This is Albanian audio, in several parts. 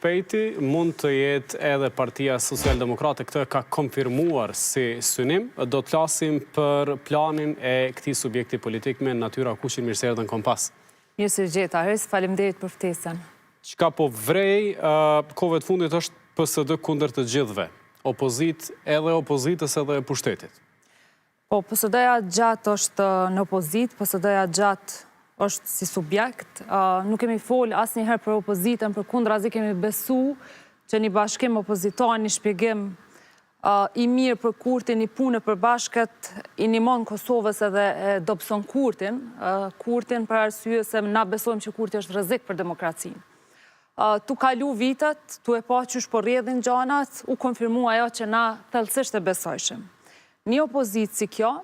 Pejti mund të jetë edhe Partia Socialdemokrate, këtë ka konfirmuar si synim. Do të flasim për planin e këtij subjekti politik me natyra Kuqin, mirë se erdhën Kompas. Mirë se gjeta, faleminderit për ftesën. Çka po vrej kohëve të fundit është PSD kundër të gjithëve. Opozitës edhe e pushtetit. Po, PSD-ja gjatë është në opozit, PSD-ja gjatë është si subjekt. Nuk kemi folë asnjëherë për opozitën, për kundrazi kemi besu që një bashkim opozitar, një shpjegim i mirë për Kurtin, një punë për bashkët, i nimon Kosovës edhe dobëson Kurtin. Kurtin për arsye se na besojmë që Kurti është rrezik për demokracinë. Tu kalu vitet, tu e pa qysh po rrjedhin gjanat, u konfirmu ajo që na thellësisht e besojshëm. Një opozitë si kjo,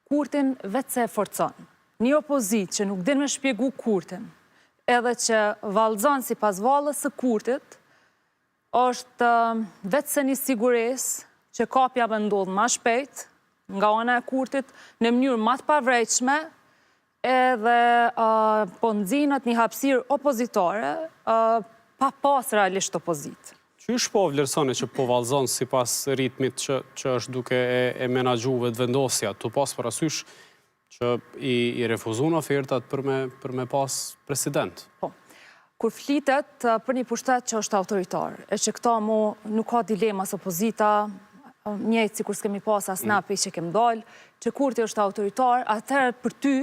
Kurtin vetë se e forcon. Një opozitë që nuk din me shpjegu Kurtin, edhe që vallëzon sipas vallës së Kurtit, është vetë se një sigurisë që kapja më ndodh më shpejt nga ana e Kurtit në mënyrë më të pavrejtshme, edhe po nxinët një hapësirë opozitare pa pas realisht opozitë. Qysh po vlerësoni që po vallëzon sipas ritmit që është duke e menaxhu vetëvendosja, tu pas parasysh që i refuzon ofertat për me pas president? Po. Kur flitet për një pushtet që është autoritar, e që këta nuk ka dilema së opozita, njëjtë si kur s'kemi pas as napi që kem dalë, që Kurti është autoritar, atëherë për ty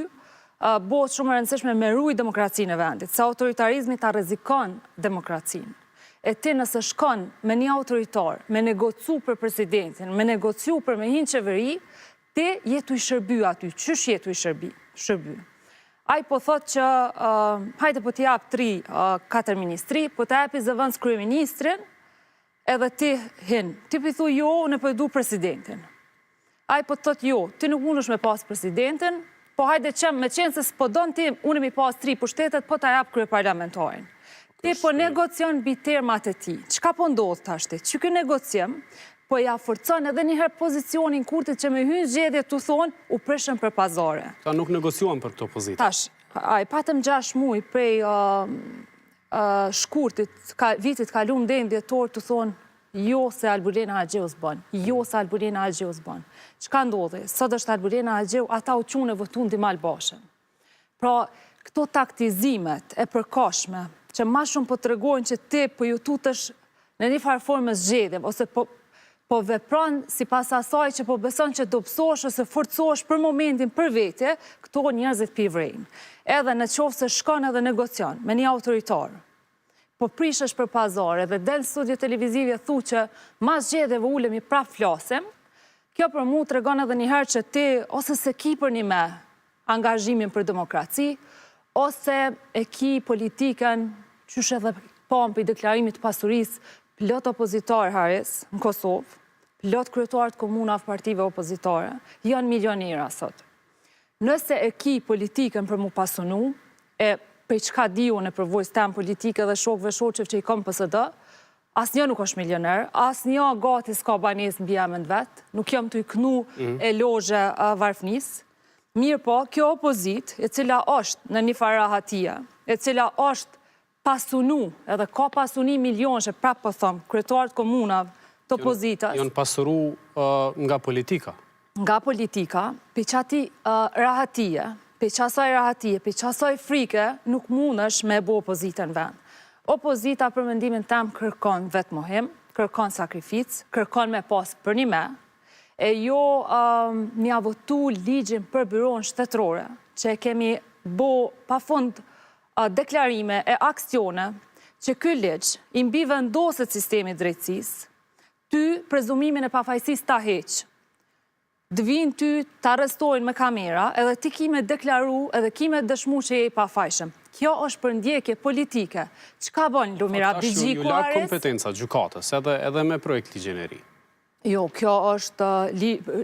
bëhet shumë e rëndësishme me ruaj demokracinë e vendit, se autoritarizmi ta rrezikon demokracinë. E ti nëse shkon me një autoritar, me negocu për presidentin, me negocu për me hinë qeveri, ti jetu i shërby aty. Qysh jetu i shërby? Ai po thot që hajde po t'i jap 3-4 ministri, po t'a japi zëvendës kryeministrin, edhe ti hin. Ti po i thu jo, unë po e du presidentin. Ai po thot jo, ti nuk mundesh me pas presidentin, po hajde me qenë se s'po don ti, unë mi pas 3 pushtetet, po t'a jap kryeparlamentarin. Ti po negocion mbi termat e ti. Çka po ndodh tashti? Që ky negociim po ja forcon edhe njëherë pozicionin Kurtit që me hynë zgjedhje të thonë u prishën për pazare. Ta nuk negociuan për këtë opozitë. Tash, patëm 6 muaj prej shkurtit, vitit kalum dhe në dhjetor të thonë jo se Albulena Haxhiu s'bën, jo se Albulena Haxhiu s'bën. Çka ndodhi? Sot është Albulena Haxhiu, ata u qunë e votun Dimal Bashën. Pra, këto taktizimet e përkohshme, që ma shumë po të regojnë që ti po ju tutesh në një farë formë zgjedhje, ose po vepron si pas asaj që po beson që dobësosh ose forcosh për momentin për vetje, këto njerëzit pi vrejnë. Edhe në qoftë se shkon edhe negocion me një autoritar, po prishesh për pazare dhe del studio televizive thu që mas zgjedhjeve ulemi prap flasim, kjo për mu të regon edhe njëherë që ti ose se ki për një me angazhimin për demokraci, ose e ki politikën, qysh edhe pompi deklarimit pasurisë, plot opozitar Haris në Kosovë, plot kryetarët komunave partive opozitare, janë milionera sot. Nëse e ki politikën për mu pasunu, e për çka diu në përvojës tem politike dhe shokëve shoqev që i kom PSD, asnjë nuk është milioner, asnjë gati s'ka banesë mbi emrin vet, nuk jam të i knu elozhe varfënis. Mirë po, kjo opozit, e cila është në një farë rahatie, e cila është pasunu, edhe ka pasuni milionëshe, prapë po thëmë, kryetarët komunave të opozitas. Jonë pasuru nga politika? Nga politika, për qati rahatie, për qasaj frike, nuk mundesh me bo opozitën vend. Opozita për mendimin tem kërkon vetë mohim, kërkon sakrificë, kërkon me pas për një me, e jo një votu ligjin për byron shtetërore, që kemi bo pa fund deklarime e akcione që ky ligj i mbi vendoset sistemi drejtësisë, ty prezumimin e pafajësisë ta heq. Dvin ty ta arrestojnë me kamera, edhe ti ki me deklaru, edhe ki me dëshmu që je i pafajshëm. Kjo është për ndjekje politike. Çka bën Lumira Bigji Ju la kompetenca gjykatës, edhe me projekt ligjin e ri. Jo, kjo është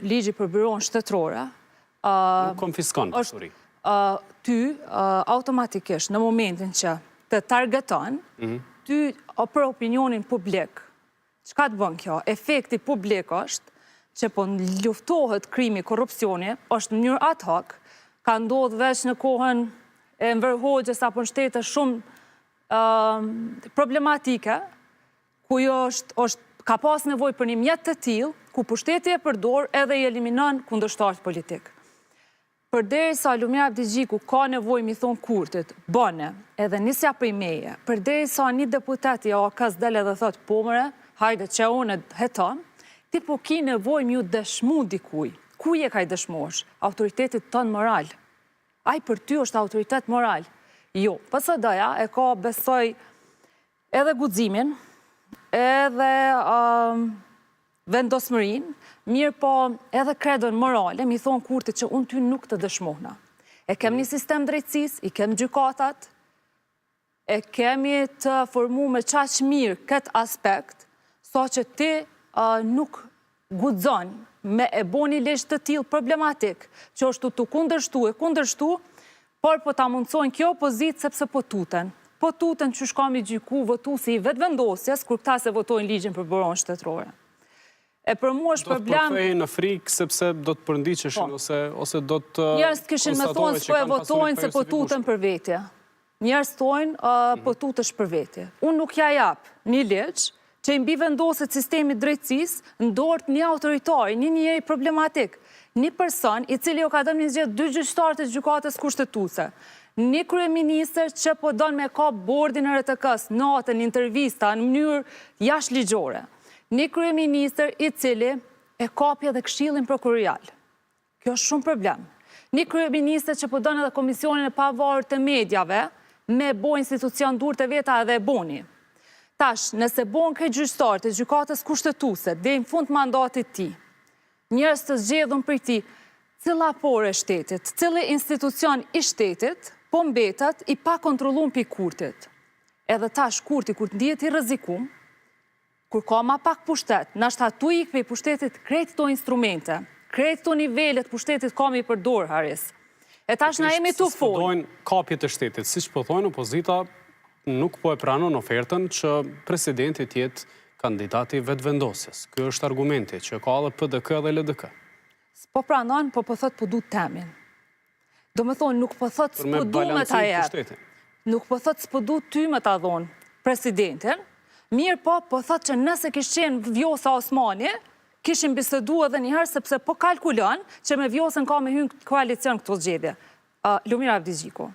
ligji për byron shtetërore. Nuk konfiskon pasuri. Ty automatikisht në momentin që të targeton, ty për opinionin publik, çka të bën kjo? Efekti publik është që po luftohet krimi, korrupsioni, është në mënyrë ad hoc, ka ndodhur veç në kohën e Enver Hoxhës apo në shtete shumë problematike, ku ka pas nevojë për një mjet të tillë, ku pushteti e përdor edhe i eliminon kundërshtarët politik. Përderisa Lumir Abdigjiku ka nevojë mi thon kurtit, bëne, edhe nisja prej meje, përderisa një deputet i AK-s del edhe thot pomëre, hajde që unë heton, ti po ki nevojë mi u dëshmu dikuj. Kuj e ka i dëshmosh? Autoritetit tënë moral. Aj për ty është autoritet moral. Jo, PSD-ja e ka besoj edhe guximin, edhe vendosmërin, mirë po edhe kredon morale, mi thonë kurti që unë ty nuk të dëshmohna. E kem një sistem drejtësis, i kem gjykatat, e kemi të formu me qaq mirë këtë aspekt, sa që ti nuk guxon me e bo një lesh të tillë problematik, që është të kundërshtu, por po ta mundësojnë kjo opozitë sepse po tuten. Po tuten që shkam i gjyku votu si i vetë vendosjes, kur këta se votojnë ligjin për buron shtetërore. E për mu është problem... Do të përkthejnë në frikë sepse do të përndiqeshin, ose do të... Njerës të kishin me thonë s'po e votojnë se po tuten për vetje. Njerës thonë po tutesh për vetje. Unë nuk ja jap një ligj që i mbi vendoset sistemi drejtësis në dorë një autoritari, një njeri problematik. Një person i cili o ka dëmë një zgjedhje 2 gjyqtarë të gjykatës kushtetuese. Një kryeministër që po don me ka bordin e RTK-s, natën, intervista, në mënyrë jashtëligjore. Një kryeministër i cili e kapi edhe këshillin prokurorial. Kjo është shumë problem. Një kryeministër që po don edhe komisionin e pavarur të medjave me bo institucion dur të veta edhe e boni. Tash, nëse bon këtë gjyqtarë të gjykatës kushtetuese dhe në fund mandatit ti, njerëz të zgjedhur për ti, cila por e shtetit, cili institucion i shtetit, po mbetet i pa kontrollum për kurtit. Edhe tash kurti, kur ndihet i rrezikum, kur ka ma pak pushtet, nashta tu i këpej pushtetit krejt to instrumente, krejt to nivellet pushtetit kam i përdor, Haris. E tash na jemi të folë. Dojnë kapjet e shtetit, si që po thojnë, opozita nuk po e pranon ofertën që presidentit jetë kandidati vetë vendosjes. Kjo është argumenti që ka edhe PDK dhe LDK. Po pranon, po thot po du temin. Do me thonë, nuk po thot s'po du me ta jep. Nuk po thot s'po du ty me ta dhonë presidentin, mirë po thot që nëse kishë qenë Vjosa Osmani, kishim bisedu edhe njëherë sepse po kalkulon që me Vjosën ka me hynë koalicion këto zgjedhje. Lumir Abdigjiku.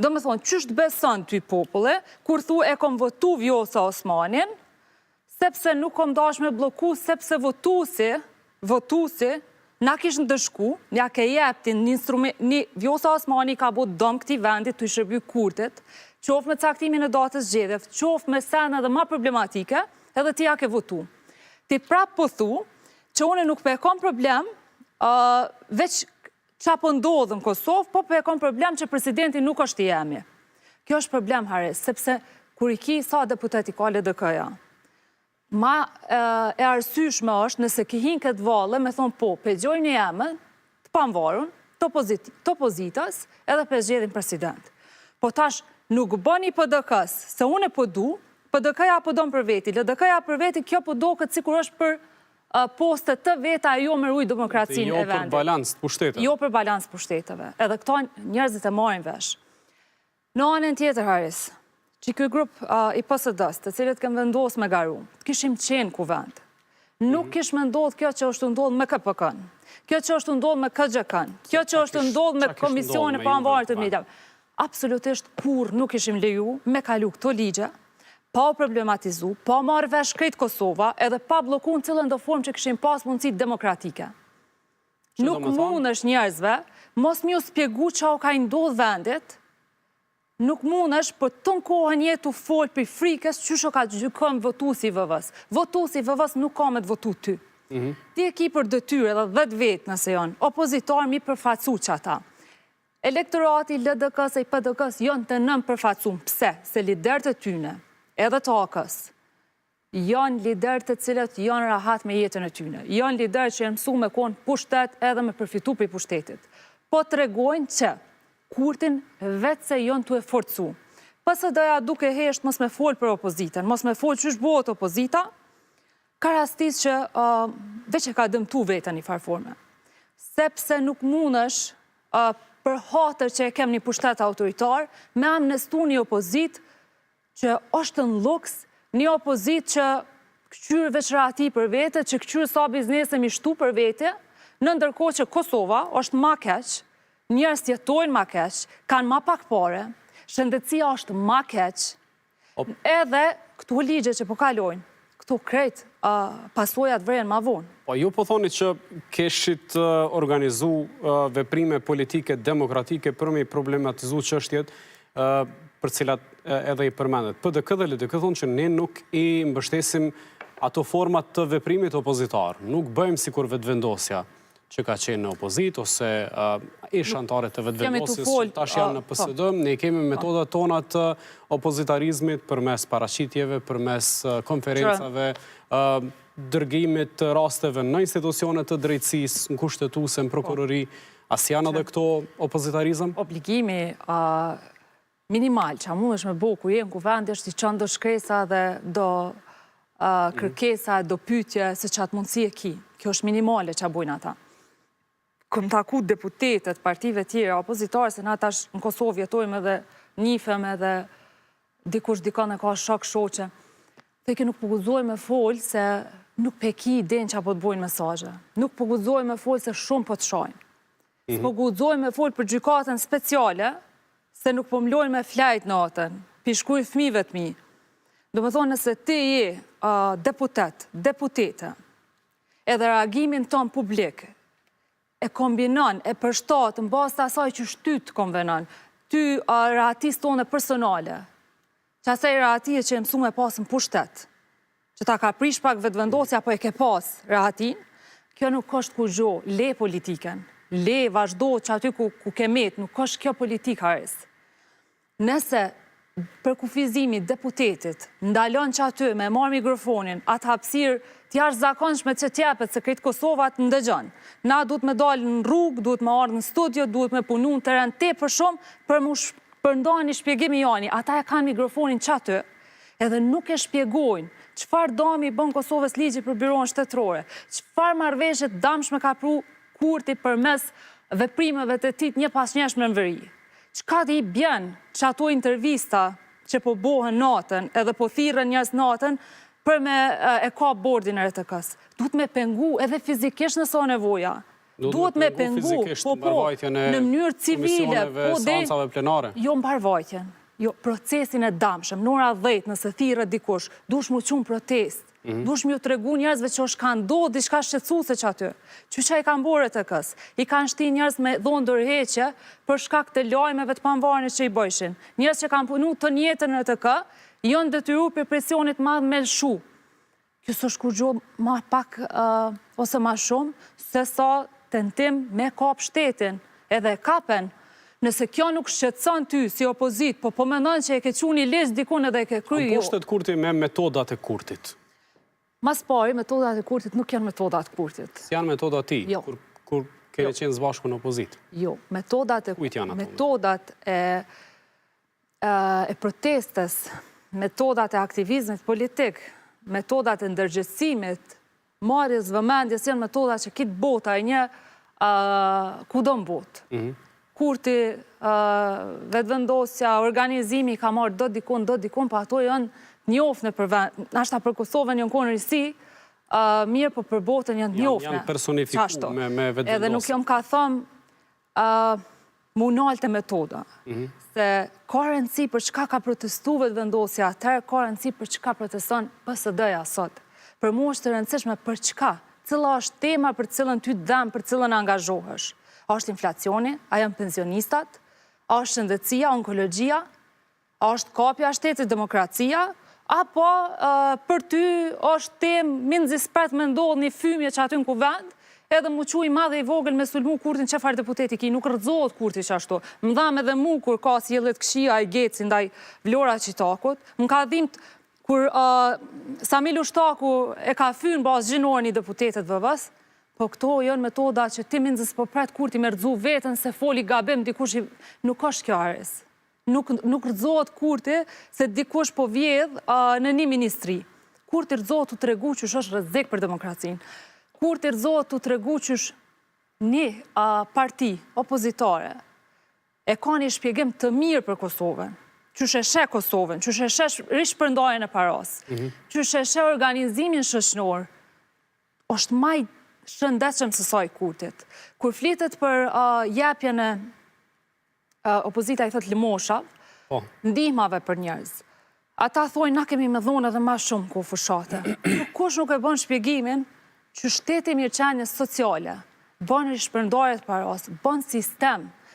Do me thonë, qështë beson ty populle, kur thu e kom votu Vjosa Osmanin, sepse nuk kom dash me bloku, sepse votusi, na kishë ndëshku, nja ke jeptin një Vjosa Osmani ka bo dëm këti vendit të i shërby kurtit, qofë me caktimin e datës zgjedhjeve, qofë me sena dhe ma problematike, edhe ti ja ke votu. Ti prap po thu, që une nuk pe kom problem, veç qa po ndodhë në Kosovë, po pe kom problem që presidenti nuk është i jemi. Kjo është problem, Haris, sepse kur i ki sa deputeti ka LDK-ja, ma e arsyshme është nëse kihin këtë valle me thonë po, pe gjojnë një jeme, të pamvarun, të opozitas, edhe pe zgjedhin president. Po tash, nuk bëni PDK-s, se une po du, PDK-ja po do për veti, LDK-ja për veti, kjo po do këtë sikur është për postet të veta e jo me rujt demokracinë e vendit. Jo për balans të pushteteve. Jo për balans të pushteteve. Edhe këto njerëzit e marrin vesh. Në anën tjetër, Haris, që kjo grup i PSD-s, të cilët kem vendos me garu, kishim qenë kuvend. Nuk kish me ndodh kjo që është ndodh me KPK-n, kjo që është ndodh me KGK-n, kjo që është ndodh me Komisionin e Pavarur të Mediave. Absolutisht kur nuk ishim leju me kalu këto ligje, pa o problematizu, pa marrë vesh krejt Kosova, edhe pa bloku në cilën do formë që kishim pas mundësit demokratike. Nuk mund është njerëzve, mos mi u spjegu që o ka i ndodh vendit, nuk mund është për të në kohën jetë të folë për frikës që shë ka gjykëm votusi vëvës. Votusi vëvës nuk ka me të votu ty. Ti e ki për dëtyre dhe 10 vetë nëse janë, opozitar mi përfacu që ata. Elektorati, LDK-s e PDK-s janë të nëm përfacum. Pse? Se lider të tyne, edhe të AK-s, janë lider të cilët janë rahat me jetën e tyne. Janë lider që janë mësu me konë pushtet edhe me përfitu për pushtetit. Po të regojnë që kurtin vetë se jonë të e forcu. PSD-ja duke hesht mos me folë për opozitën, mos me folë që shbohet opozita, ka rastis që veç e ka dëmtu vetën i farforme. Sepse nuk munësh për hatër që e kem një pushtet autoritar, me amnestu një opozit që është në luks një opozit që këqyrë veç rati për vete, që këqyrë sa biznese mi shtu për vete, në ndërkohë që Kosova është ma keq, njerëz jetojnë ma keq, kanë ma pak pare, shëndetësia është ma keq, edhe këtu ligje që po kalojnë, këtu krejt pasojat vrenë ma vonë. Po ju po thoni që keshit organizu veprime politike demokratike për me i problematizu çështjet për cilat edhe i përmendet. PDK dhe LDK thonë që ne nuk i mbështesim ato format të veprimit opozitar. Nuk bëjmë sikur vetëvendosja që ka qenë në opozit, ose ish antare të vetëvendosjes që tash janë në PSD. Ne kemi metodat tona të opozitarizmit përmes paraqitjeve, përmes konferencave, dërgimit të rasteve në institucionet të drejtësisë, në kushtetuese, në prokurori. As janë edhe këto opozitarizëm? Obligimi minimal që amu është me bo ku jenë kuvend është i qënë do shkresa dhe do kërkesa, do pytje se që atë mundësi e ki. Kjo është minimale që a bujnë ata. Këm taku deputetet, partive tjera, opozitare, se na tash në Kosovë jetojmë edhe njifem edhe dikush dikon e ka shok shoqe. Theke nuk përguzoj me folë se nuk peki den që apo të bojnë mesazhe. Nuk përguzoj me folë se shumë po të shojnë. Përguzoj me folë për gjykatën speciale, se nuk po mlojnë me flajt natën, pishkuj fëmijëve të mi. Do me thonë nëse ti je deputete, edhe reagimin ton publik, e kombinon, e përshtat, në bazë të asaj që shtyt konvenon, ty rahatis tonë personale, që asaj rahatie që e mësu me pasën pushtet, që ta ka prish pak vetëvendosja, apo e ke pas rahatin, kjo nuk është ku gjo, le politiken, le vazhdo që aty ku ke met, nuk është kjo politik hares. Nëse për kufizimi deputetit ndalon që aty me marrë mikrofonin, atë hapësirë t'jash zakonshme që t'jepet se këtë Kosova të ndëgjon. Na duhet me dalë në rrugë, duhet me ardhë në studio, duhet me punu në teren te për shumë për ndonë një shpjegimi jani. Ata e kanë mikrofonin që aty, edhe nuk e shpjegojnë qëfar dami bën Kosovës ligji për byron shtetërore, qëfar marrëveshje damshme ka pru Kurti përmes veprimeve të tij një pas njëshme në veri. Qka t'i bjen që ato intervista që po bohen natën edhe po thirën njerëz natën për me e ka bordin e RTK-s. Duhet me pengu edhe fizikisht nëso nevoja. Duhet me pengu, në mënyrë civile, seancave plenare. Jo mbarvajtjen, jo procesin e damshëm. Nora 10 nëse thirët dikush, dush mu qunë protest. Dush mi u të regu njerëzve që është kanë do diçka shqetësuese që aty. Që i kanë bore të kës. I kanë shti njerëz me dhonë dërheqe për shkak të lajmeve të pamvarëne që i bëjshin. Njerëz që kanë punu të njetën në të kë, jonë detyru për presionit madhë me lëshu. Kjo së shkurgjo ma pak ose ma shumë, se sa tentim me kap shtetin edhe kapen. Nëse kjo nuk shqetëson ty si opozit, po mendon që e ke quni lisht dikun edhe e ke kry jo. Amposhtet Kurti me metodat e Kurtit. Mas pari, metodat e Kurtit nuk janë metodat e Kurtit. Si janë metodat ti, Jo. kur kene qenë zbashku në opozit? Jo, metodat e protestes, metodat e aktivizmit politik, metodat e ndërgjësimit, marrjes vëmendjes janë metodat që kitë bota e një kudo në botë. Kurti, vetëvendosja, organizimi ka marrë do dikun, pa ato janë njofne për vend, nashta për Kosovën janë konë risi, mirë për botën janë njofne. Janë personifiku me vetëvendosja. Edhe nuk jom ka thëmë munalte metoda, se ka rëndësi për çka ka protestu vetëvendosja atër, ka rëndësi për çka proteston PSD-ja sot. Për mu është të rëndësishme për çka, cila është tema për cilën ty dhem, për cilën angazhohesh. A është inflacioni, a janë pensionistat, a është shëndetësia, onkologjia, a është kapja shtetit demokracia, apo për ty është temë minëzis pret me ndodhë një fymje që aty në kuvend, edhe mu quj madhe i vogël me sulmu Kurtin qefar deputeti ki, nuk rëzohet Kurti që ashtu. Më dham edhe mu kur ka si jellet këshia i Geci ndaj Vlora Qitakut, më ka dhimt kur Samil Ushtaku e ka fynë bazë gjinor një deputetet vëvës, po këto janë metoda që ti minëzis po pret Kurti me rëzu vetën se foli gabim dikush nuk është kjo ares. Nuk rëzohet Kurti se dikush po vjedh në një ministri. Kurti rëzohet të tregu që është rrezik për demokracinë. Kurti rëzohet të tregu që një parti opozitare e ka një shpjegim të mirë për Kosovën. që sheshe Kosovën, që sheshe rishpërndarjen e paras, që sheshe organizimin shoqëror, është maj shëndetshëm se sa i Kurtit. Kur flitet për jepjen e opozita i thot limoshav, ndihmave për njerëz. Ata thojnë na kemi me dhonë edhe ma shumë ku fushate. Kush nuk e bën shpjegimin që shteti mirëqenjes sociale, bën rishpërndarje të paras, bën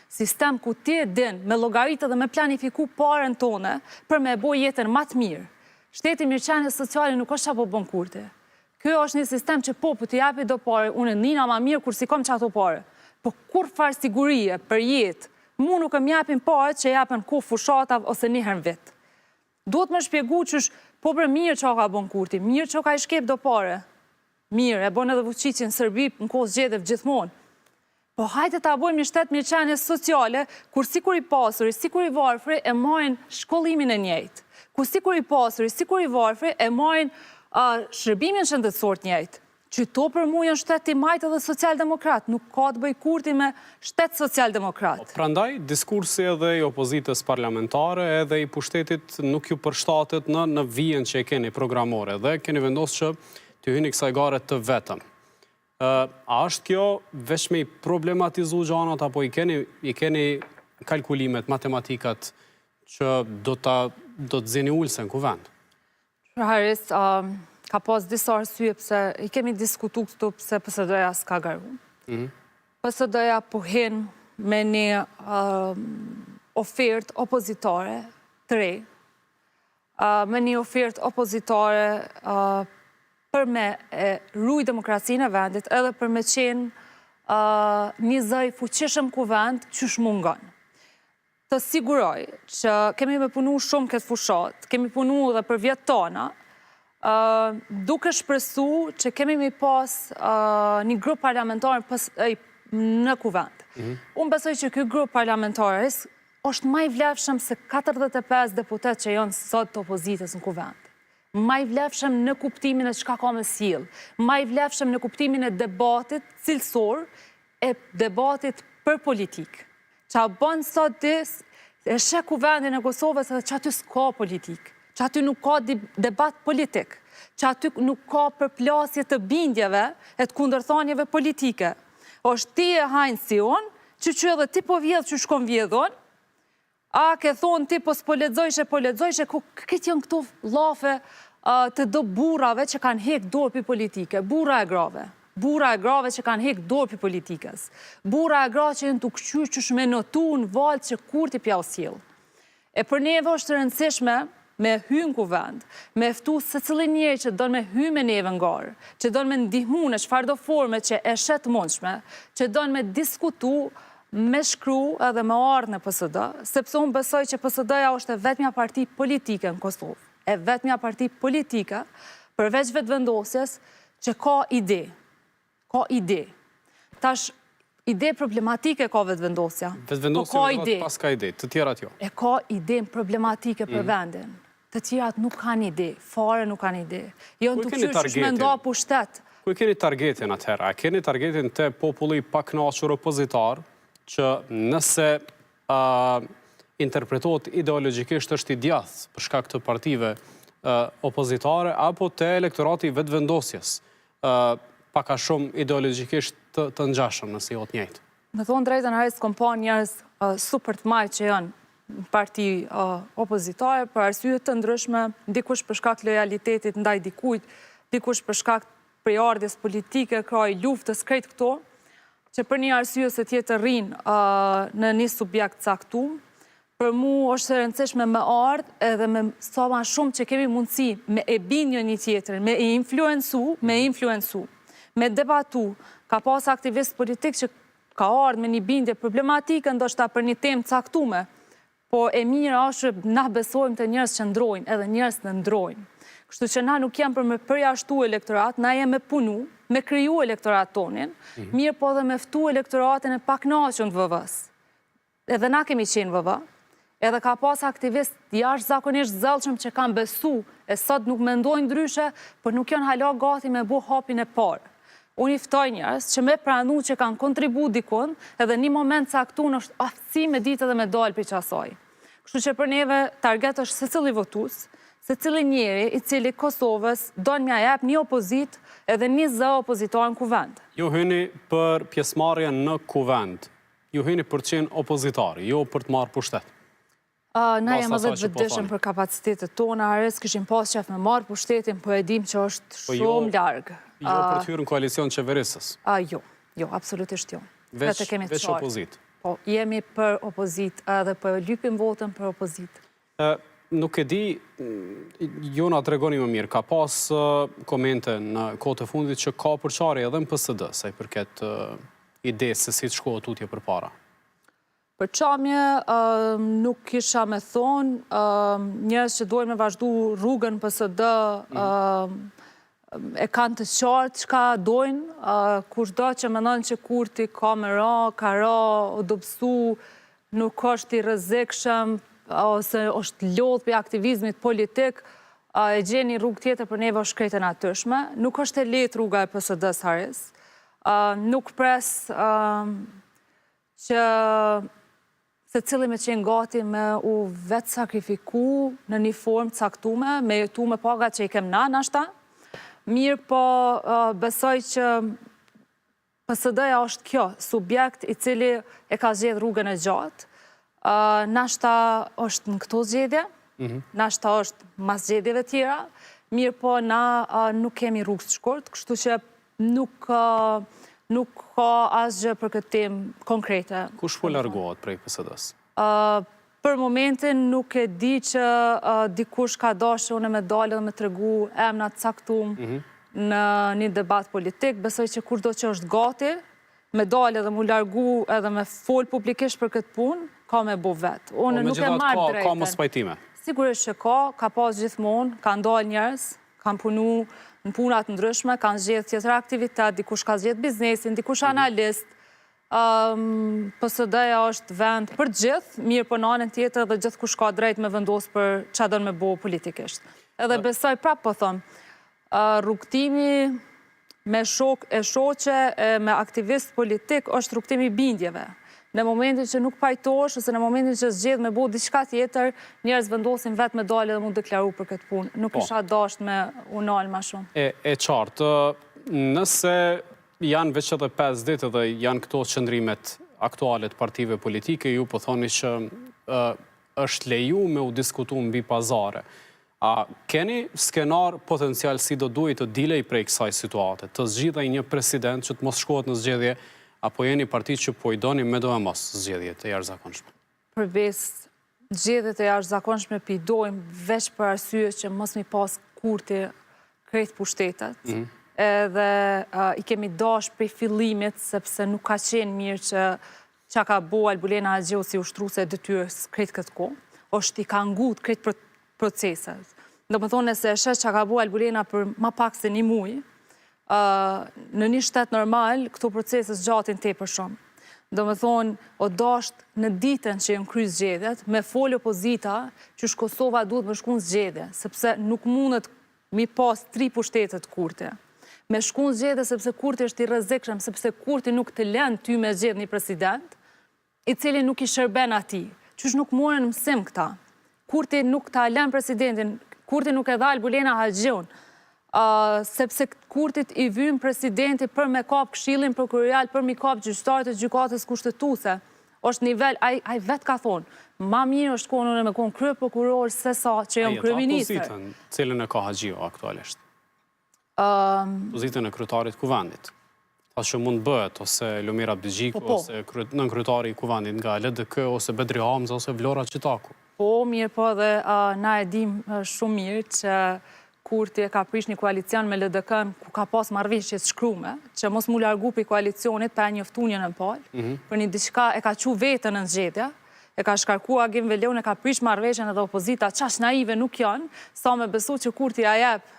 sistem ku ti e din me llogaritë dhe me planifiku parën tone për me bo jetën më të mirë. Shteti mirëqenjes sociale nuk është apo bën Kurti. Kjo është një sistem që po t'i japi do pare, unë nina ma mirë kur si kom që ato pare. Po kur farë sigurie për jetë, mu nuk e mjapin pare që japin ku fushatav ose një herën vit. Duhet më shpjegu që po për mirë që ka bën Kurti, mirë që ka i shkep do pare. Mirë, e bon edhe fuqiqin Sërbi në kohës gjedhëv gjithmonë. Po hajte ta bojmë një shtet mirëqenjes sociale, kur sikur i pasuri, sikur i varfri e marrin shkollimin e njëjtë. Kur sikur i pasuri, sikur i varfri e marrin shërbimin shëndetësor të njëjtë. Që to për mu janë shteti majtë edhe social-demokrat, nuk ka të bëj Kurti me shtet social-demokrat. Prandaj, diskursi edhe i opozitës parlamentare edhe i pushtetit nuk ju përshtatet në vijen që e keni programore dhe keni vendosur që të hyni kësaj gare të vetëm. A është kjo veç me i problematizu gjanat, apo i keni kalkulimet, matematikat që do të zini ullëse në kuvend? Haris, ka pas disa arsye pse i kemi diskutu këtu pse PSD-ja s'ka garu. PSD-ja po hin me një ofertë opozitare të re, me një ofertë opozitare për me ruaj demokracinë e vendit, edhe për me qenë një zëj fuqishëm kuvend që shmungon. Të siguroj që kemi me punu shumë këtë fushat, kemi punu dhe për vjetë tona, duke shpresu që kemi me pas një grup parlamentar në kuvend. Unë besoj që këtë grup parlamentaris është maj vlefshëm se 45 deputet që janë sot të opozitës në kuvend. Maj vlefshëm në kuptimin e çka ka me sjell, maj vlefshëm në kuptimin e debatit cilësor, e debatit për politikë. Qa bënë sot e shë kuvendin e Kosovës edhe që aty s'ka politikë, që aty nuk ka debat politik, që aty nuk ka përplasje të bindjeve e të kundërthanjeve politike. Është ti e hajnë si unë, që edhe ti po vjedhë që shkon vjedhon, a ke thonë ti po s'po ledzojshe, ku këtë janë këto lafe të do burrave që kanë hek dorë për politike, burra e grave që kanë hek dorë për politikës, burra e grave që jenë të këqyr që shme notu në valë që kur t'i pja u sjell. E për neve është të rëndësishme me hy në kuvend, me eftu se cilin njeri që donë me hy me neve në garë, që donë me ndihmu në çfarëdo forme që e shetë mundshme, që donë me diskutu, me shkru edhe me ardhë në PSD, sepse unë besoj që PSD-ja është e vetmja parti politike në Kosovë, e vetmja parti politike, përveç vetëvendosjes, që ka ide. Ka ide. Tash, ide problematike ka vetëvendosja. Vetëvendosja pas ka ide, të tjerat jo. E ka ide problematike për vendin. Të tjerat nuk kanë ide, fare nuk kanë ide. Jo në të këshur që shmenda pushtet. Ku e keni targetin atëherë? A keni targetin të populli paknaqur opozitar, që nëse interpretohet ideologjikisht është i djathtë për shkak të partive opozitare, apo të elektorati vetëvendosjes, pak a shumë ideologjikisht të ngjashëm nëse jo të njëjtë? Me thonë drejtën, Haris, kom pa njerëz super të majtë që janë parti opozitare, për arsye të ndryshme, dikush për shkak lojalitetit ndaj dikujt, dikush për shkak prejardhjes politike, kraj luftës, krejt këto, që për një arsye se tjetë rrinë në një subjekt caktuar, për mu është e rëndësishme me ardhë edhe me sa ma shumë që kemi mundësi me e bindjo një tjetër, me e influencu, me debatu. Ka pas aktivist politik që ka ardhë me një bindje problematike, ndoshta për një temë caktume, po e mira është na besojmë të njerëz që ndrojnë, edhe njerëz në ndrojnë. Kështu që na nuk jam për me përjashtu elektorat, na jem me punu, me kriju elektorat tonin, mirë po dhe me ftu elektoratin e paknaqur të VV-s. Edhe na kemi qenë VV, edhe ka pas aktivist jashtëzakonisht zellshëm që kanë besu, e sot nuk mendojnë ndryshe, por nuk janë hala gati me bu hapin e parë. Unë i ftoj njerëz që me pranu që kanë kontribu dikun, edhe një moment caktuar është aftësi me ditë edhe me dalë për qasaj. Kështu që për neve target është secili votues, secili njeri i cili Kosovës don m'ia jap një opozit edhe një zë opozitor në kuvend. Ju hyni për pjesëmarrjen në kuvend. Ju hyni për të qenë opozitari, jo për të marrë pushtet. Na jam edhe të vetëdijshëm për kapacitetet tona, Ares kishim pas qef me marrë pushtetin, po e dim që është shumë largë. Jo për të hyrë në koalicion qeverisës. Jo, absolutisht jo. Veç opozit. Po, jemi për opozit edhe për lypim votën për opozit. Nuk e di, ju na tregoni më mirë, ka pas komente në kohët e fundit që ka përçarje edhe në PSD, sa i përket ide se si të shkohet tutje përpara. Për qamje, nuk kisha me thonë, njerëz që dojnë me vazhdu rrugën PSD e kanë të qartë çka dojnë, kushdo që mendon që Kurti ka me ra, ka ra, o dobësu, nuk është i rrezikshëm, ose është lodh për aktivizmit politik, e gjeni rrugë tjetër për neve është krejt e natyrshme. Nuk është e lehtë rruga e PSD-s, Haris. Nuk pres që se cili me qenë gati me u vetë sakrifiku në një formë caktume, me jetu me pagat që i kem na nashta. Mirë po besoj që PSD-ja është kjo, subjekt i cili e ka zgjedhur rrugën e gjatë. Nashta është në këto zgjedhje, nashta është mas zgjedhjeve tjera, mirë po na nuk kemi rrugë të shkurt, kështu që nuk ka asgjë për këtë temë konkrete. Kush po largohet prej PSD-s? Për momentin nuk e di që dikush ka dashur unë me dalë dhe me tregu emra të caktuar në një debat politik. Besoj që kurdo që është gati me dalë dhe mu largu edhe me fol publikisht për këtë punë, ka me bo vetë. Unë nuk e marrë drejtën. Ka mos pajtime? Sigurisht që ka pas gjithmonë, ka ndalë njerëz, kanë punu në punat ndryshme, kanë zgjedhë tjetër aktivitet, dikush ka zgjedhë biznesin, dikush analist. PSD-ja është vend për gjithë, mirë për në anën tjetër dhe gjithë kush ka drejt me vendos për që adon me bo politikisht. Edhe besoj prapë po thëmë, rrugtimi me shok e shoqe, me aktivist politik është rrugtimi bindjeve. Në momentin që nuk pajtosh, ose në momentin që zgjedh me bo diçka tjetër, njerëz vendosin vetë me dalë dhe mu deklaru për këtë punë. Nuk isha dasht me unalë ma shumë. E qartë, nëse janë veç edhe 5 ditë dhe janë këto qëndrimet aktualet partive politike, ju po thoni që është leju me u diskutu mbi pazare. A keni skenar potencial si do duhet të dilej prej kësaj situate, të zgjidhej një president që të mos shkohet në zgjedhje, apo jeni parti që po i doni me do e mos zgjedhje të jashtëzakonshme? Përbes zgjedhjet e jashtëzakonshme pidojmë veç për arsye që mos mi pas Kurti krejt pushtetet, edhe i kemi dash prej fillimit, sepse nuk ka qenë mirë që ka bo Albulena Haxhiu si ushtruse e detyrës krejt këtë kohë, është i ka ngut krejt proceset. Do më thonë se shesh që ka bo Albulena për ma pak se një muj, në një shtet normal, këto proceses gjatin te për shumë. Do më thonë, o dasht në ditën që jënë kry zgjedhjet, me folë opozita që Kosova duhet më shku në zgjedhje, sepse nuk mundet mi pas 3 pushtetet Kurti. Me shku në zgjedhje sepse Kurti është i rrezikshëm, sepse Kurti nuk të lën ty me zgjedh një president, i cili nuk i shërben ati. Qysh nuk morën mësim këta. Kurti nuk ta lën presidentin, Kurti nuk e dha Albulena Haxhiun, sepse Kurtit i vyn presidenti për me kap këshillin prokurorial, për me kap gjyqtarët e gjykatës kushtetuese. Është nivel, ai vetë ka thonë, ma mirë është konë me konë krye prokuror se sa që jam kryeministër. A pozitën cilën e ka Haxhiu aktualisht? Pozitën e kryetarit kuvendit. Ta që mund bëhet, ose Lumir Abdigjiku, ose nën kryetari i kuvendit nga LDK, ose Bedri Hamza, ose Vlora Qitaku. Po, mirë po dhe na e dim shumë mirë që Kurti e ka prish një koalicion me LDK-n ku ka pas marrëveshje të shkrume, që mos mu largu për koalicionit për njoftunjen në palë, për një diçka e ka qu vetën në zgjedhja, e ka shkarku Agim Veleun, e ka prish marrëveshjen edhe opozita, qash naive nuk janë, sa me besu që Kurti a jep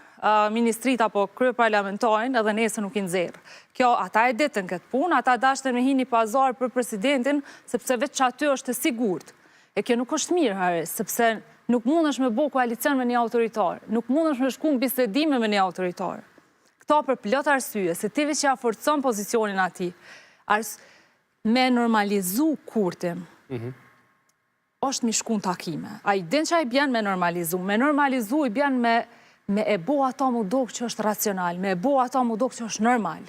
ministrit apo krye parlamentarin edhe nesër nuk i nxerr. Kjo, ata e ditën këtë punë, ata dashtën me hini pazar për presidentin, sepse vetë që aty është e sigurt. E kjo nuk është mirë, Haris, sepse nuk mund është me bo koalicion me një autoritar, nuk mund është me shku në bisedime me një autoritar. Këto për plot arsye, se ti veç ja forcon pozicionin ati, me normalizu Kurtin, është mi shku në takime. A i din që a i bjen me normalizu. Me normalizu i bjen me e bo ato mu dok që është racional, me e bo ato mu dok që është normal.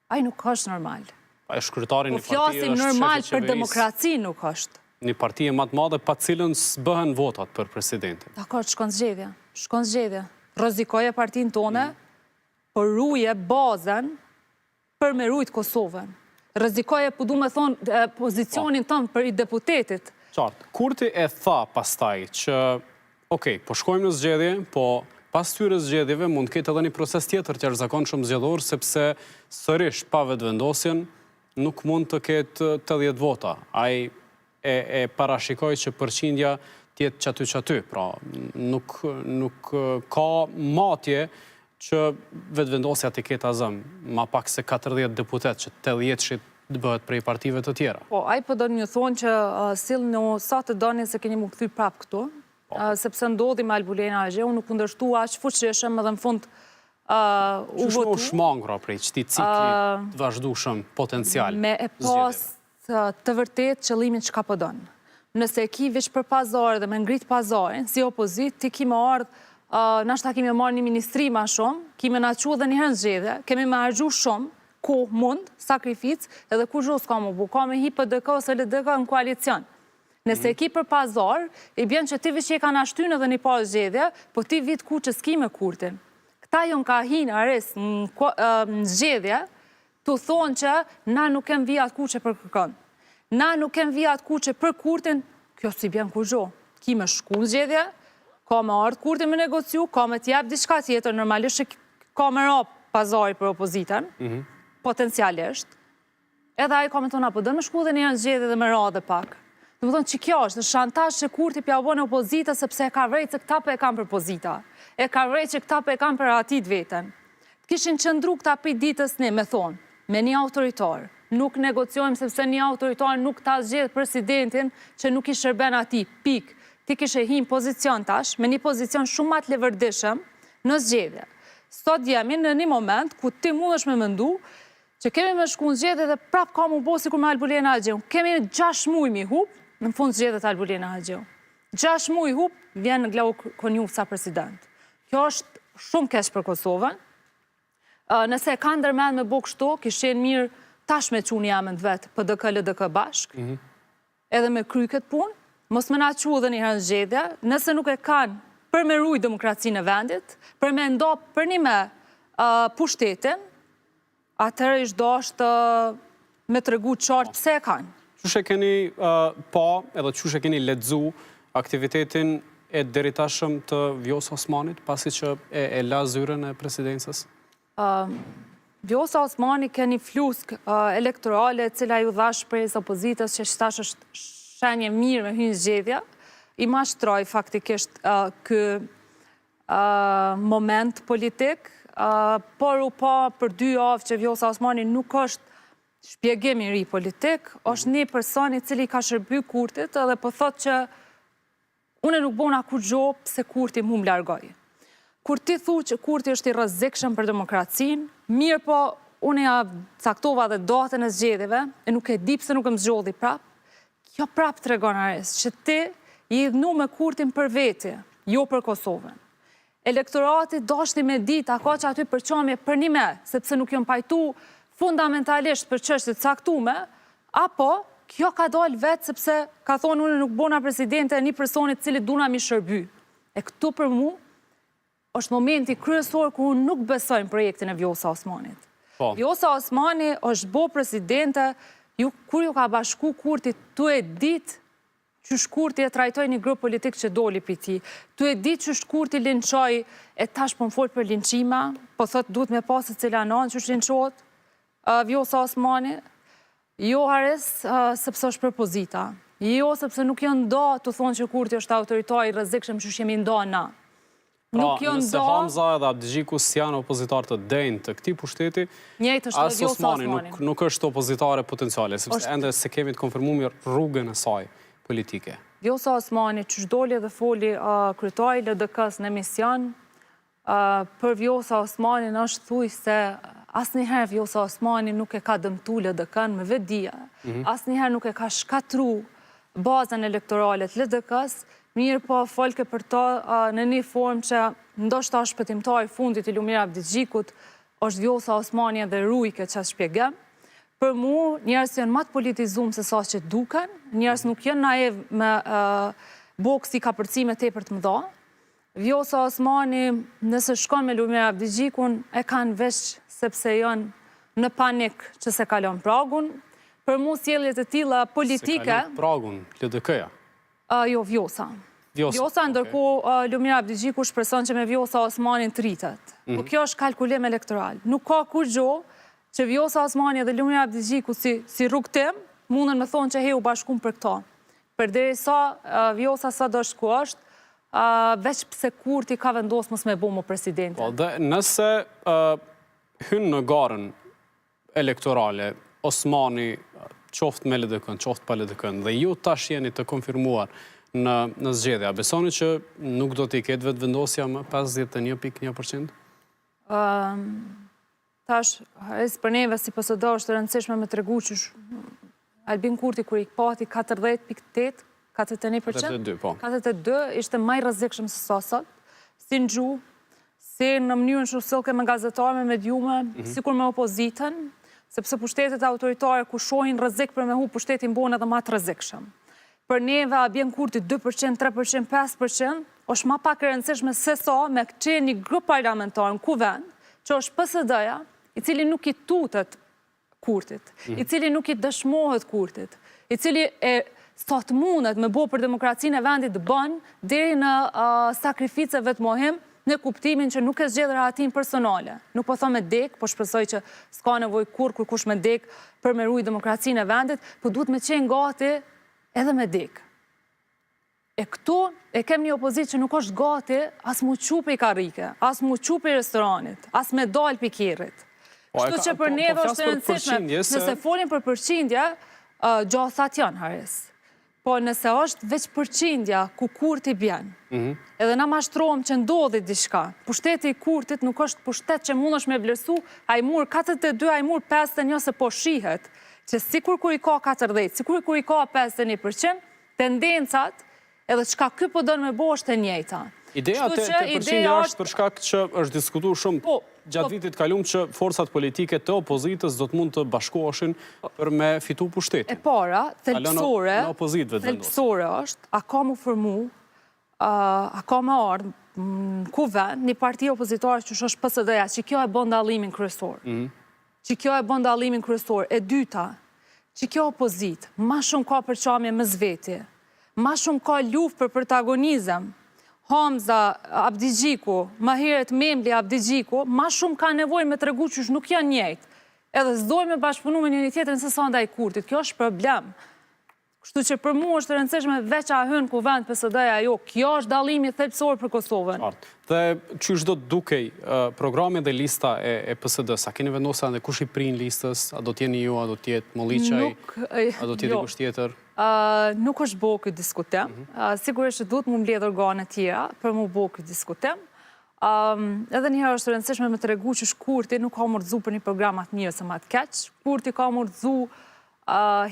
A i nuk është normal. A e shkrytari Po një parti është flasim normal për demokraci nuk është. Një parti e matë madhe pa cilën s'bëhen votat për presidentin. Dakor, shkon zgjedhja. Shkon zgjedhja. Rrezikoje partin tone, për ruje bazën për me rujt Kosovën. Rrezikoje, po du me thonë, pozicionin tëmë për i deputetit. Qartë, Kurti e tha pastaj që, okej, po shkojmë në zgjedhje, po pas tyre zgjedhjeve mund të ketë edhe një proces tjetër të jashtëzakonshëm zgjedhor, sepse sërish pa vetëvendosjen nuk mund të ketë 80 vota. Ai e parashikoj që përqindja tjetë qaty, pra nuk ka matje që vetëvendosja të ketë azëm, ma pak se 40 deputet, që 80 bëhet prej partive të tjera. Po, ai po do një thonë që sill në sa të doni se keni mu këthy prap këtu, sepse ndodhi me Albulena Agjeu, nuk kundërshtu aq fuqishëm edhe në fund u votu. U shmangra prej qëti cikli të vazhdueshëm potencial. Me e pas të vërtet qëllimin që ka pëdonë. Nëse ki veç për pazarë dhe me ngrit pazarin, si opozit, ti ki me ardhë, nashta kemi marrë një ministri ma shumë, kemi na qu dhe njëherë në zgjedhje, kemi me argju shumë, ku mund, sakrific, edhe ku gjo s'ka mu bu, ka me hi PDK ose LDK në koalicion. Nëse ki për pazar, i bjen që ti veç që i kanë ashtynë edhe një pas zgjedhje, po ti vit ku që s'ki me Kurtin. Këta jon ka hinë ares në zgjedhje, të thonë që na nuk kem vijat ku që për kërkon. Na nuk kem vijat ku që për Kurtin, kjo si bjen ku gjo. Ki me shku në zgjedhje, ka me ardhë Kurtin me negociu, ka me t'jep diçka tjetër, normalisht që ka me rap pazari për opozitën, potencialisht, edhe ajo ka me thonë, apo dhe me shku dhe një në zgjedhje dhe me radhe pak. Dhe më thonë që kjo është, në shantash që Kurti pja u bënë opozita, sepse e ka vrejt se këta për e kam për pozita. E ka vrejt që këta për e kam për atit vetën. Kishin qëndru këta për ditës një, me thonë, me një autoritar. Nuk negociojmë sepse një autoritar nuk ta zgjedh presidentin që nuk i shërben ati, pik. Ti kishe him pozicion tash, me një pozicion shumë mat levërdishëm në zgjedhje. Sot jemi në një moment ku ti mund është me mëndu që kemi me shku në zgjedhje dhe prap ka mu bo si kur me Albulena Agjeu. Kemi 6 muj mi hup, në fund zgjedhjet Albulena Agjeu. 6 muj hup, vjen në Glau Konjuf sa president. Kjo është shumë kesh për Kosovën. Nëse e ka ndërmen me bo kështu, kishen mirë tash me quni jamën të vetë PDK, LDK bashk, edhe me kry këtë punë, mos me na qu dhe një herë në zgjedhje, nëse nuk e kanë për me ruj demokracinë e vendit, për me ndop për një me pushtetin, atërë ishtë do është me të regu qartë pse e kanë. Qushe keni pa, edhe qushe keni ledzu aktivitetin e deritashëm të Vjosa Osmanit, pasi që e la zyren e presidencës? Vjosa Osmani ka një flusk elektorale cila ju dhash prej opozitës që shtash është shenje mirë me hynë zgjedhja, i mashtroj faktikisht kë moment politik, por u pa për 2 javë që Vjosa Osmani nuk është shpjegim i ri politik, është një personi cili ka shërby Kurtit edhe po thot që une nuk bona kur gjo pse Kurti mu më largoj. Kur ti thu që Kurti është i rrezikshëm për demokracinë, mirë po unë ja caktova dhe datën e zgjedhjeve, e nuk e di pse nuk më zgjodhi prap, kjo prap tregon ares që ti i idhnu me Kurtin për veti, jo për Kosovën. Elektorati dashti me ditë, a ka që aty përqamje për një me, sepse nuk jom pajtu fundamentalisht për çështje të caktume, apo kjo ka dalë vetë sepse ka thonë unë nuk bona presidente e një personit cili duna mi shërby. E këtu për mu, është momenti kryesor ku unë nuk besojnë projektin e Vjosa Osmanit. Vjosa Osmani është bo presidente, kur ju ka bashku Kurti, tu e dit që Kurti e trajtoj një grup politik që doli për ti. Tu e dit që Kurti linqoj, e tash po më folë për linqima, po thot duhet me pasë cila nanë që linqot Vjosa Osmani. Jo hares, sepse është për pozita. Jo, sepse nuk janë nda të thonë që Kurti është autoritar i rrezikshëm që shemi nda na. Nëse Hamza edhe Abdigjiku s'janë opozitar të denjë të këtij pushteti, as Osmani nuk është opozitare potenciale, sepse ende se kemi të konfirmuar rrugën e saj politike. Vjosa Osmani që doli dhe foli kryetari LDK-s në emision, për Vjosa Osmani në është thuj se asnjëherë Vjosa Osmani nuk e ka dëmtu LDK-n me vetdia, asnjëherë nuk e ka shkatru bazën elektorale të LDK-s, mirë po folke për to në një formë që ndoshta shpëtimtari fundit i Lumir Abdigjikut është Vjosa Osmani dhe Rujke që shpjegem. Për mu, njerës janë matë politizumë se sa që duken, njerës nuk janë naiv me boksi ka përcime tepër të mëdha. Vjosa Osmani, nëse shkon me Lumir Abdigjikun, e kanë veç sepse janë në panik që se kalon pragun. Për mu, sjelljet e tilla politike... Se kalon pragun, LDK-ja? Jo, Vjosa. Vjosa, ndërkohë Lumir Abdigjiku shpreson që me Vjosa Osmanin të rritet. Po kjo është kalkulim elektoral. Nuk ka kur gjo që Vjosa Osmani dhe Lumir Abdigjiku si rrugtim, mundën me thonë që he u bashkum për këto. Përderisa Vjosa sa do shku është, veç pse Kurti ka vendosur mos me bëmu presidentin. Po, dhe nëse hynë në garën elektorale, Osmani qoftë me LDK-n, qoftë pa LDK-n, dhe ju tash jeni të konfirmuar në zgjedhja, besoni që nuk do t'i ketë vetë vendosja më 51.1%? Tash, për neve si PSD është të rëndësishme me tregu që Albin Kurti kur i pati 40.8%, 41%, 42, po. 42, ishte maj rrezikshëm se sa sot, si në gjuhë, si në mënyrën shurësëllke me gazetarë, me mediume, sikur me opozitën, sepse pushtetet autoritare ku shohin rrezik për me hu pushtetin bon edhe ma të rrezikshëm. Për neve Albin Kurti 2%, 3%, 5%, është ma pak e rëndësishme se sa me këtë një grup parlamentar në kuvend, që është PSD-ja, i cili nuk i tutet Kurtit, i cili nuk i dëshmohet Kurtit, i cili sa të mundet me bo për demokracinë e vendit bën, deri në sakrificeve të mohim, në kuptimin që nuk e zgjedhë rahatin personale. Nuk po thon me dek, po shpresoj që s'ka nevojë kur kush me dek për me ruaj demokracinë e vendit, po duhet me qenë gati edhe me dek. E këtu e kem një opozitë që nuk është gati as mu qupi karike, as mu qupi restoranit, as me dal pikirrit. Kështu që për neve është e rëndësishme, nëse folin për përqindje, gjathat janë, Haris. Po nëse është veç përqindja ku Kurti bjen, edhe na mashtrohem që ndodhi diçka, pushteti i Kurtit nuk është pushtet që mund është me vlerësu, a i mur 42, a i mur 51, se po shihet, që sikur kur i ka 40, sikur kur i ka 51%, tendencat, edhe qka ky po dënë me bo është e njejta. Ideja të përqindja është për shkak që është diskutuar shumë gjatë vitit kalum që forcat politike të opozitës do të mund të bashkoheshin për me fitu pushtetin. E para, thelpsore është, a ka mu formu, a ka me ardhë në kuvend një parti opozitare që është PSD-ja, që kjo e bën dallimin kryesor. Që kjo e bën dallimin kryesor. E dyta, që kjo opozit, ma shumë ka përqamje me zveti, ma shumë ka luftë për protagonizëm, Hamza Abdigjiku, ma heret Memli Abdigjiku, ma shumë ka nevojë me tregu që nuk janë njëjtë. Edhe s'doj me bashkëpunu me një tjetër nëse sa ndaj Kurtit. Kjo është problem. Kështu që për mu është rëndësishme veç a hyn kuvend PSD-ja, jo, kjo është dallimi thelpsor për Kosovën. Dhe qysh do të dukej programe dhe lista e PSD-s? A keni vendosur edhe kush i prin listës? A do t'jeni ju, a do t'jetë Molliçaj, a do t'jetë dikush tjetër? Nuk është bo këtë diskutim. Sigurisht që duhet mu mbledh organe tjera për mu bo këtë diskutim. Edhe njëherë është rëndësishme me të regu që Kurti nuk ka mërëzu për një programat mirë se ma të keq. Kurti ka mërëzu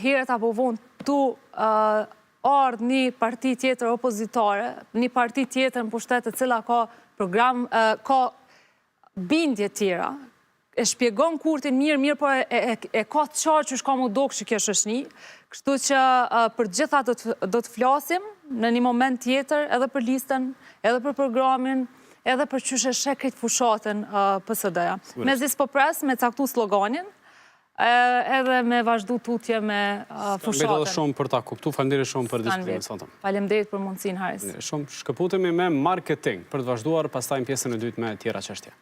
heret apo vonë tu ardhë një parti tjetër opozitare, një parti tjetër në pushtetet cila ka program, ka bindje tjera, e shpjegon Kurtin mirë, po e ka të qarë që shka mu dokë që kjo shëshni, kështu që për gjitha do të flasim në një moment tjetër, edhe për listën, edhe për programin, edhe për që sheshe këtë fushatën PSD-ja. Me zis po pres, me caktu sloganin, edhe me vazhdu tutje me fushatën. Mbet edhe shumë për ta kuptu, falenderoj shumë për diskutimin sotëm. Faleminderit për mundësinë, Haris. Shumë shkëputemi me marketing për të vazhduar pastaj në pjesën e dytë me tjera çështje.